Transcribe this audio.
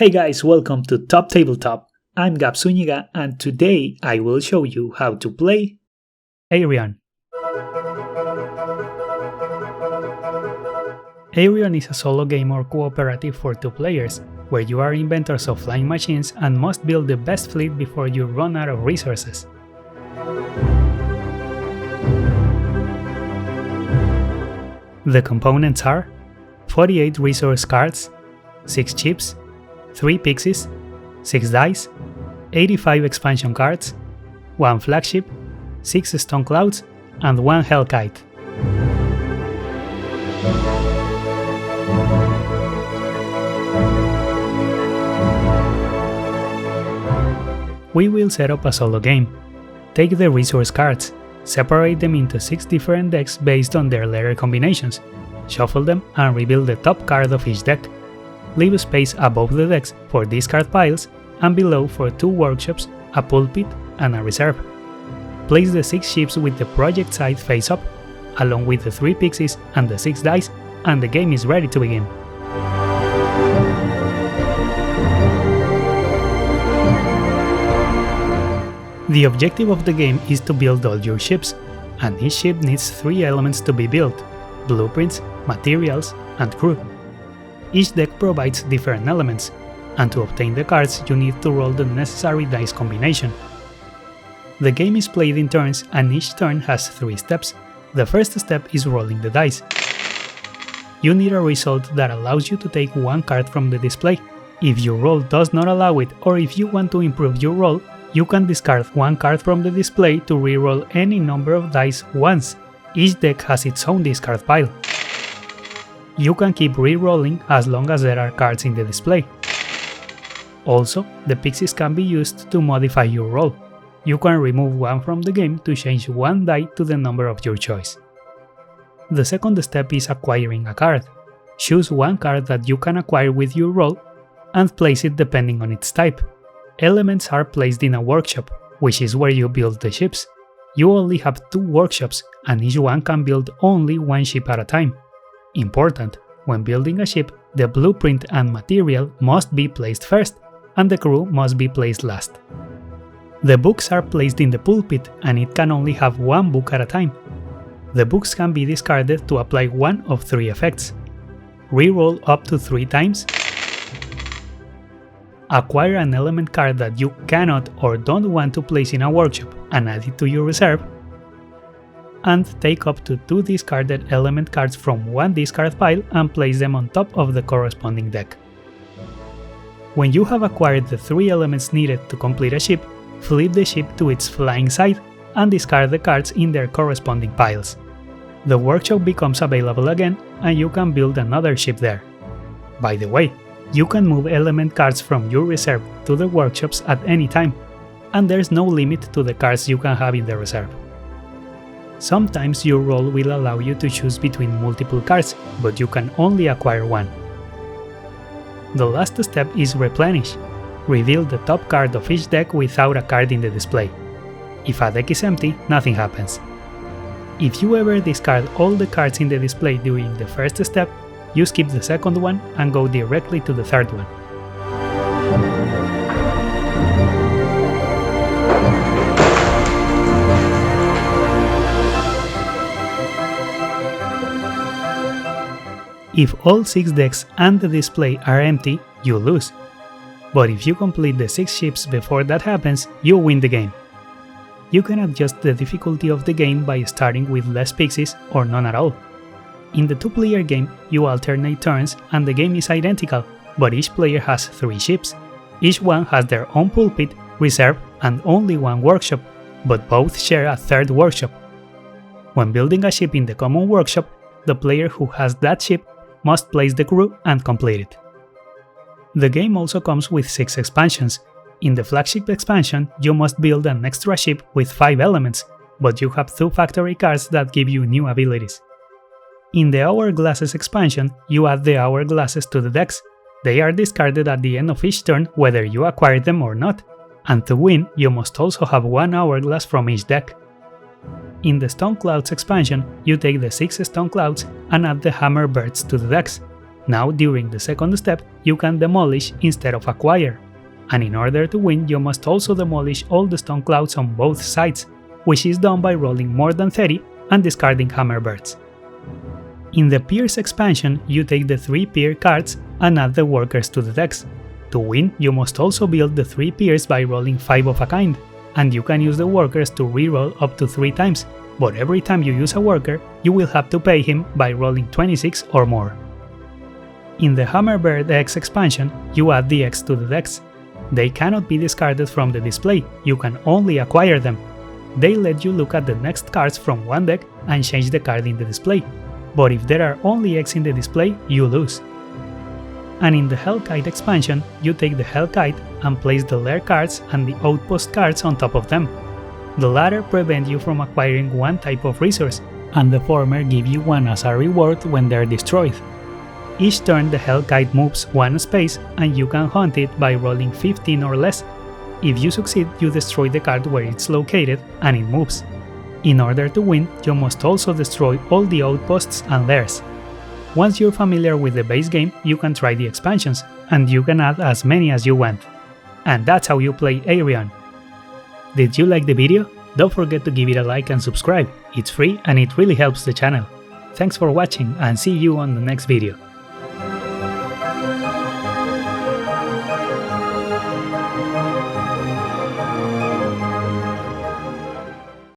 Hey guys, welcome to Top Tabletop. I'm Gab Zúñiga and today I will show you how to play Aerion. Aerion is a solo game or cooperative for 2 players, where you are inventors of flying machines and must build the best fleet before you run out of resources. The components are 48 resource cards, 6 chips, 3 pixies, 6 dice, 85 expansion cards, 1 flagship, 6 stone clouds, and 1 hell kite. We will set up a solo game. Take the resource cards, separate them into 6 different decks based on their letter combinations, shuffle them and reveal the top card of each deck. Leave space above the decks for discard piles and below for 2 workshops, a pulpit, and a reserve. Place the 6 ships with the project side face up, along with the 3 pixies and the 6 dice, and the game is ready to begin. The objective of the game is to build all your ships, and each ship needs 3 elements to be built: blueprints, materials, and crew. Each deck provides different elements, and to obtain the cards you need to roll the necessary dice combination. The game is played in turns and each turn has 3 steps. The first step is rolling the dice. You need a result that allows you to take 1 card from the display. If your roll does not allow it, or if you want to improve your roll, you can discard 1 card from the display to re-roll any number of dice once. Each deck has its own discard pile. You can keep re-rolling as long as there are cards in the display. Also, the pixies can be used to modify your roll. You can remove 1 from the game to change 1 die to the number of your choice. The second step is acquiring a card. Choose 1 card that you can acquire with your roll and place it depending on its type. Elements are placed in a workshop, which is where you build the ships. You only have 2 workshops, and each one can build only 1 ship at a time. Important: when building a ship, the blueprint and material must be placed first, and the crew must be placed last. The books are placed in the pulpit, and it can only have 1 book at a time. The books can be discarded to apply 1 of 3 effects: reroll up to 3 times, acquire an element card that you cannot or don't want to place in a workshop and add it to your reserve, and take up to 2 discarded element cards from 1 discard pile and place them on top of the corresponding deck. When you have acquired the 3 elements needed to complete a ship, flip the ship to its flying side and discard the cards in their corresponding piles. The workshop becomes available again and you can build another ship there. By the way, you can move element cards from your reserve to the workshops at any time, and there's no limit to the cards you can have in the reserve. Sometimes your roll will allow you to choose between multiple cards, but you can only acquire 1. The last step is Replenish. Reveal the top card of each deck without a card in the display. If a deck is empty, nothing happens. If you ever discard all the cards in the display during the first step, you skip the second one and go directly to the third one. If all 6 decks and the display are empty, you lose. But if you complete the 6 ships before that happens, you win the game. You can adjust the difficulty of the game by starting with less pixies or none at all. In the 2-player game, you alternate turns and the game is identical, but each player has 3 ships. Each one has their own pulpit, reserve, and only 1 workshop, but both share a 3rd workshop. When building a ship in the common workshop, the player who has that ship must place the crew and complete it. The game also comes with 6 expansions. In the flagship expansion, you must build an extra ship with 5 elements, but you have 2 factory cards that give you new abilities. In the Hourglasses expansion, you add the hourglasses to the decks. They are discarded at the end of each turn whether you acquire them or not, and to win, you must also have 1 hourglass from each deck. In the Stone Clouds expansion, you take the 6 Stone Clouds and add the Hammer Birds to the decks. Now during the second step, you can demolish instead of acquire. And in order to win, you must also demolish all the stone clouds on both sides, which is done by rolling more than 30 and discarding hammerbirds. In the Piers expansion, you take the 3 pier cards and add the workers to the decks. To win, you must also build the 3 piers by rolling 5 of a kind, and you can use the workers to reroll up to 3 times, but every time you use a worker, you will have to pay him by rolling 26 or more. In the Hammerbird X expansion, you add the X to the decks. They cannot be discarded from the display, you can only acquire them. They let you look at the next cards from one deck and change the card in the display, but if there are only X in the display, you lose. And in the Hellkite expansion, you take the Hellkite and place the lair cards and the outpost cards on top of them. The latter prevent you from acquiring one type of resource, and the former give you one as a reward when they are destroyed. Each turn the Hellkite moves one space and you can hunt it by rolling 15 or less. If you succeed, you destroy the card where it's located and it moves. In order to win, you must also destroy all the outposts and lairs. Once you're familiar with the base game, you can try the expansions, and you can add as many as you want. And that's how you play Aerion. Did you like the video? Don't forget to give it a like and subscribe, it's free and it really helps the channel. Thanks for watching and see you on the next video.